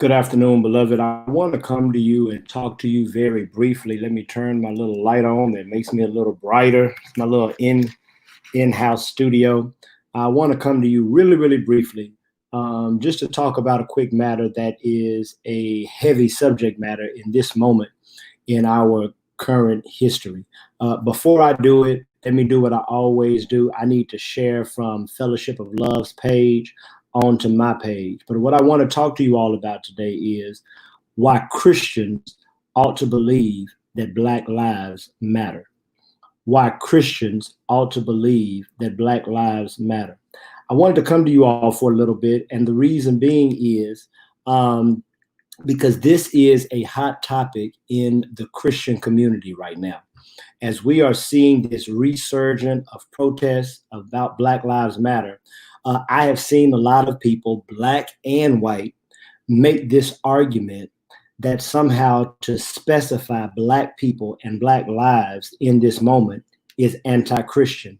Good afternoon, beloved. I want to come to you and talk to you very briefly. Let me turn my little light on that makes me a little brighter. It's my little in-house studio. I want to come to you really, really briefly, just to talk about a quick matter that is a heavy subject matter in this moment in our current history. Before I do it, let me do what I always do. I need to share from Fellowship of Love's page onto my page. But what I want to talk to you all about today is why Christians ought to believe that Black lives matter. Why Christians ought to believe that Black lives matter. I wanted to come to you all for a little bit, and the reason being is because this is a hot topic in the Christian community right now. As we are seeing this resurgence of protests about Black Lives Matter, I have seen a lot of people, Black and white, make this argument that somehow to specify Black people and Black lives in this moment is anti-Christian,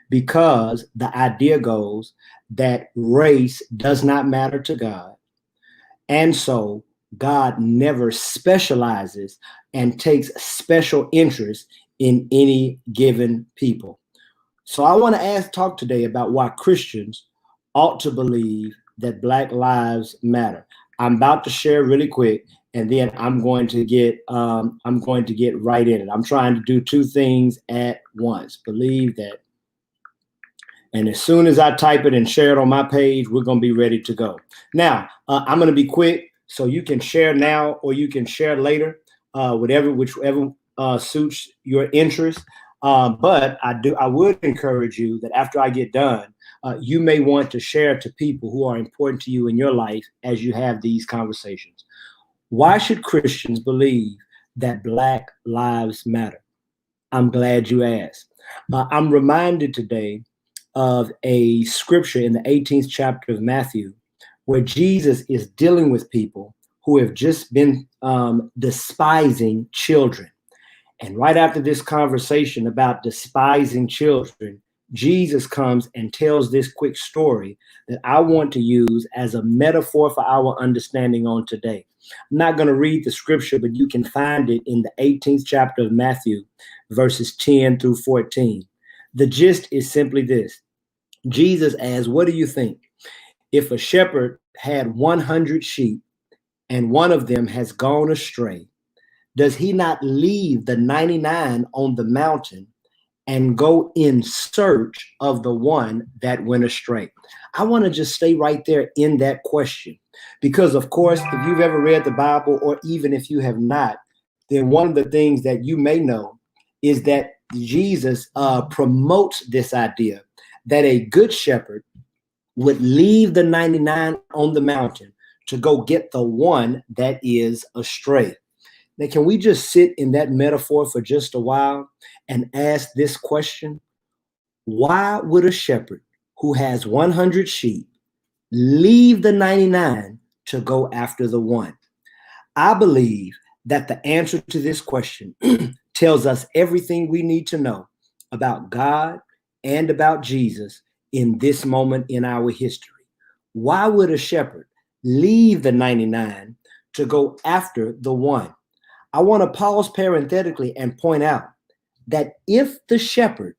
because the idea goes that race does not matter to God. And so God never specializes and takes special interest in any given people. So I want to talk today about why Christians ought to believe that Black lives matter. I'm about to share really quick, and then I'm going to get right in it. I'm trying to do two things at once. Believe that. And as soon as I type it and share it on my page, we're going to be ready to go. Now, I'm going to be quick, so you can share now or you can share later, whichever suits your interest. But I would encourage you that after I get done, you may want to share to people who are important to you in your life as you have these conversations. Why should Christians believe that Black lives matter? I'm glad you asked. I'm reminded today of a scripture in the 18th chapter of Matthew, where Jesus is dealing with people who have just been despising children. And right after this conversation about despising children, Jesus comes and tells this quick story that I want to use as a metaphor for our understanding on today. I'm not going to read the scripture, but you can find it in the 18th chapter of Matthew, verses 10 through 14. The gist is simply this. Jesus asks, what do you think? If a shepherd had 100 sheep and one of them has gone astray, does he not leave the 99 on the mountain and go in search of the one that went astray? I want to just stay right there in that question, because of course, if you've ever read the Bible, or even if you have not, then one of the things that you may know is that Jesus promotes this idea that a good shepherd would leave the 99 on the mountain to go get the one that is astray. Now, can we just sit in that metaphor for just a while and ask this question? Why would a shepherd who has 100 sheep leave the 99 to go after the one? I believe that the answer to this question tells us everything we need to know about God and about Jesus in this moment in our history. Why would a shepherd leave the 99 to go after the one? I want to pause parenthetically and point out that if the shepherd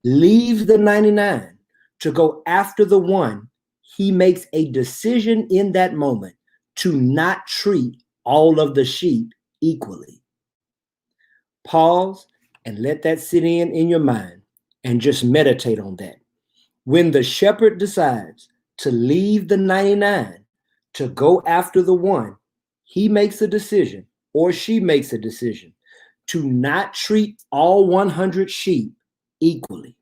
leaves the 99 to go after the one, he makes a decision in that moment to not treat all of the sheep equally. Pause and let that sit in your mind and just meditate on that. When the shepherd decides to leave the 99 to go after the one, he makes a decision, or she makes a decision, to not treat all 100 sheep equally.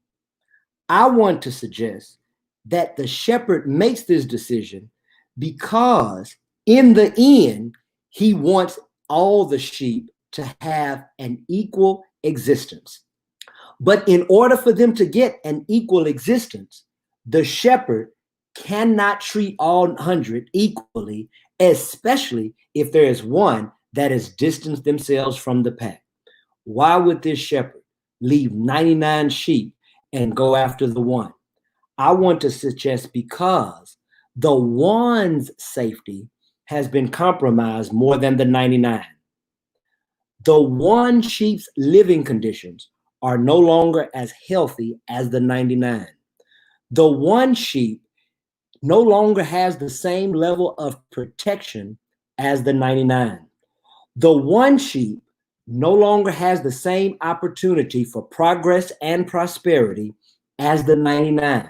I want to suggest that the shepherd makes this decision because in the end, he wants all the sheep to have an equal existence. But in order for them to get an equal existence, the shepherd cannot treat all 100 equally, especially if there is one that has distanced themselves from the pack. Why would this shepherd leave 99 sheep and go after the one? I want to suggest because the one's safety has been compromised more than the 99. The one sheep's living conditions are no longer as healthy as the 99. The one sheep no longer has the same level of protection as the 99. The one sheep no longer has the same opportunity for progress and prosperity as the 99.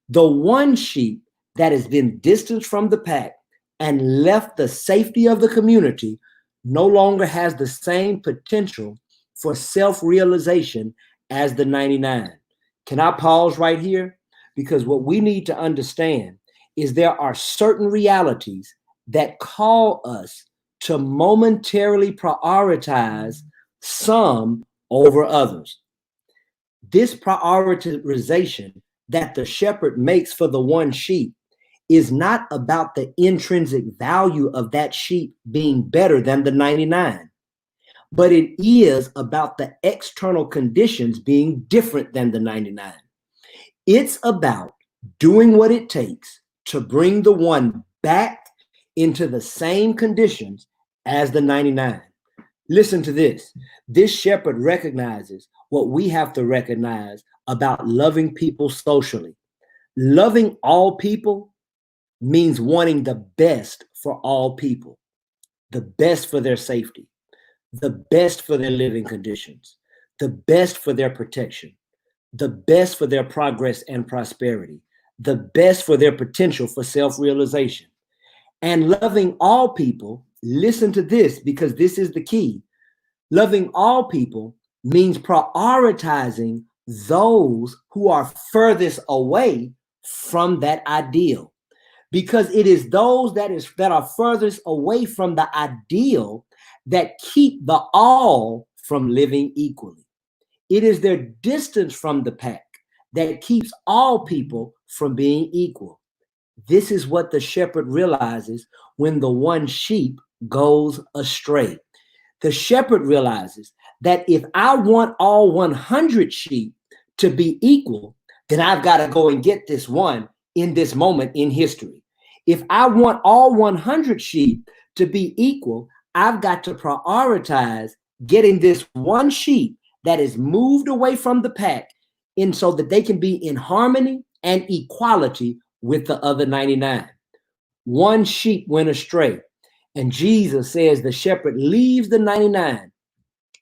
The one sheep that has been distanced from the pack and left the safety of the community no longer has the same potential for self-realization as the 99. Can I pause right here? Because what we need to understand is there are certain realities that call us to momentarily prioritize some over others. This prioritization that the shepherd makes for the one sheep is not about the intrinsic value of that sheep being better than the 99, but it is about the external conditions being different than the 99. It's about doing what it takes to bring the one back into the same conditions as the 99. Listen to this. This shepherd recognizes what we have to recognize about loving people socially. Loving all people means wanting the best for all people, the best for their safety, the best for their living conditions, the best for their protection, the best for their progress and prosperity, the best for their potential for self-realization. And loving all people, listen to this because this is the key. Loving all people means prioritizing those who are furthest away from that ideal, because it is those that are furthest away from the ideal that keep the all from living equally. It is their distance from the pack that keeps all people from being equal. This is what the shepherd realizes when the one sheep goes astray. The shepherd realizes that if I want all 100 sheep to be equal, then I've got to go and get this one in this moment in history. If I want all 100 sheep to be equal, I've got to prioritize getting this one sheep that is moved away from the pack in so that they can be in harmony and equality with the other 99. One sheep went astray, and Jesus says the shepherd leaves the 99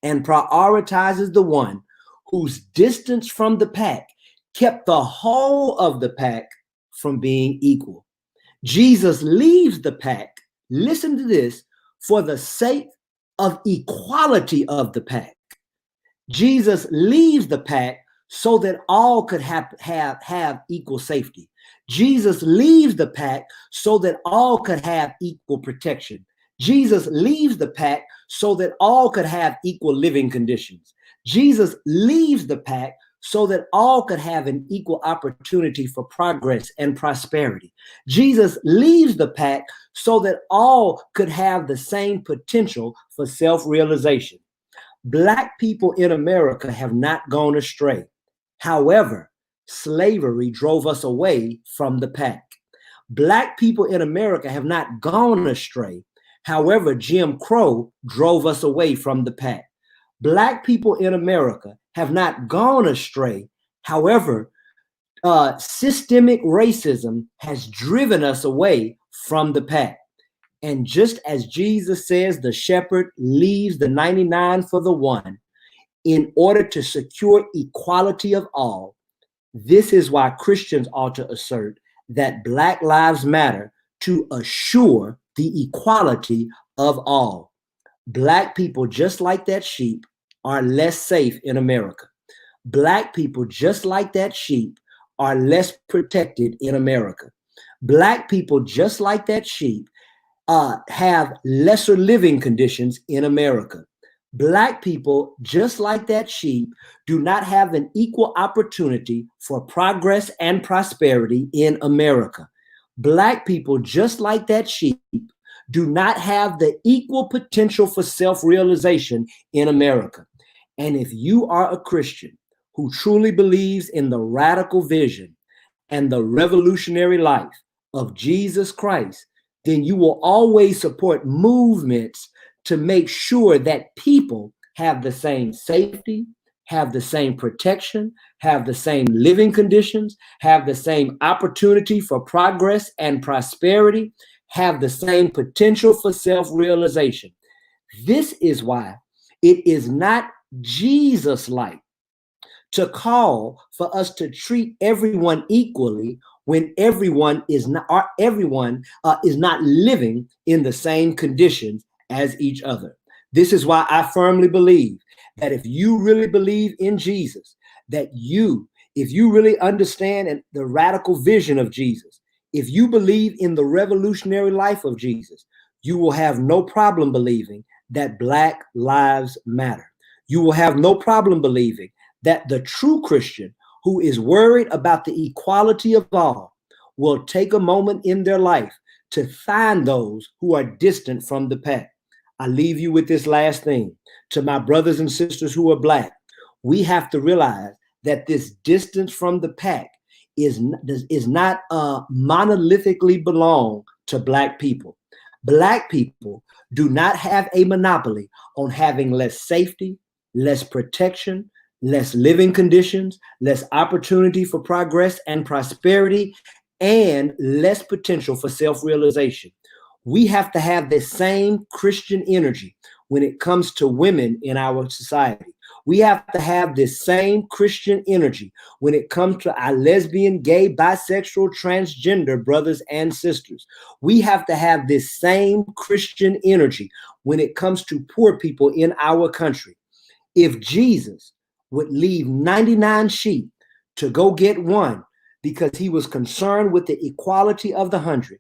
and prioritizes the one whose distance from the pack kept the whole of the pack from being equal. Jesus leaves the pack, listen to this, for the sake of equality of the pack. Jesus leaves the pack so that all could have equal safety. Jesus leaves the pack so that all could have equal protection. Jesus leaves the pack so that all could have equal living conditions. Jesus leaves the pack so that all could have an equal opportunity for progress and prosperity. Jesus leaves the pack so that all could have the same potential for self-realization. Black people in America have not gone astray. However, slavery drove us away from the pack. Black people in America have not gone astray. However, Jim Crow drove us away from the pack. Black people in America have not gone astray. However, systemic racism has driven us away from the pack. And just as Jesus says the shepherd leaves the 99 for the one in order to secure equality of all, this is why Christians ought to assert that Black Lives Matter to assure the equality of all. Black people, just like that sheep, are less safe in America. Black people, just like that sheep, are less protected in America. Black people, just like that sheep, have lesser living conditions in America. Black people, just like that sheep, do not have an equal opportunity for progress and prosperity in America. Black people, just like that sheep, do not have the equal potential for self-realization in America. And if you are a Christian who truly believes in the radical vision and the revolutionary life of Jesus Christ, then you will always support movements to make sure that people have the same safety, have the same protection, have the same living conditions, have the same opportunity for progress and prosperity, have the same potential for self-realization. This is why it is not Jesus-like to call for us to treat everyone equally when everyone is not living in the same conditions as each other. This is why I firmly believe that if you really believe in Jesus, if you really understand the radical vision of Jesus, if you believe in the revolutionary life of Jesus, you will have no problem believing that Black lives matter. You will have no problem believing that the true Christian who is worried about the equality of all will take a moment in their life to find those who are distant from the pack. I leave you with this last thing. To my brothers and sisters who are Black, we have to realize that this distance from the pack is not monolithically belong to Black people. Black people do not have a monopoly on having less safety, less protection, less living conditions, less opportunity for progress and prosperity, and less potential for self-realization. We have to have the same Christian energy when it comes to women in our society. We have to have this same Christian energy when it comes to our lesbian, gay, bisexual, transgender brothers and sisters. We have to have this same Christian energy when it comes to poor people in our country. If Jesus would leave 99 sheep to go get one because he was concerned with the equality of the 100,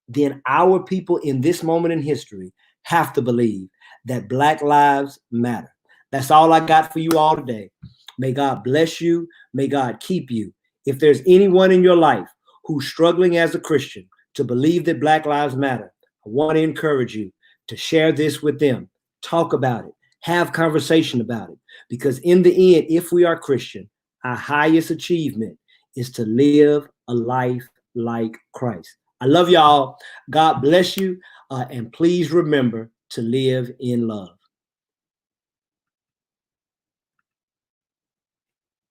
then our people in this moment in history have to believe that Black lives matter. That's all I got for you all today. May God bless you. May God keep you. If there's anyone in your life who's struggling as a Christian to believe that Black lives matter, I want to encourage you to share this with them. Talk about it. Have conversation about it. Because in the end, if we are Christian, our highest achievement is to live a life like Christ. I love y'all. God bless you. And please remember to live in love.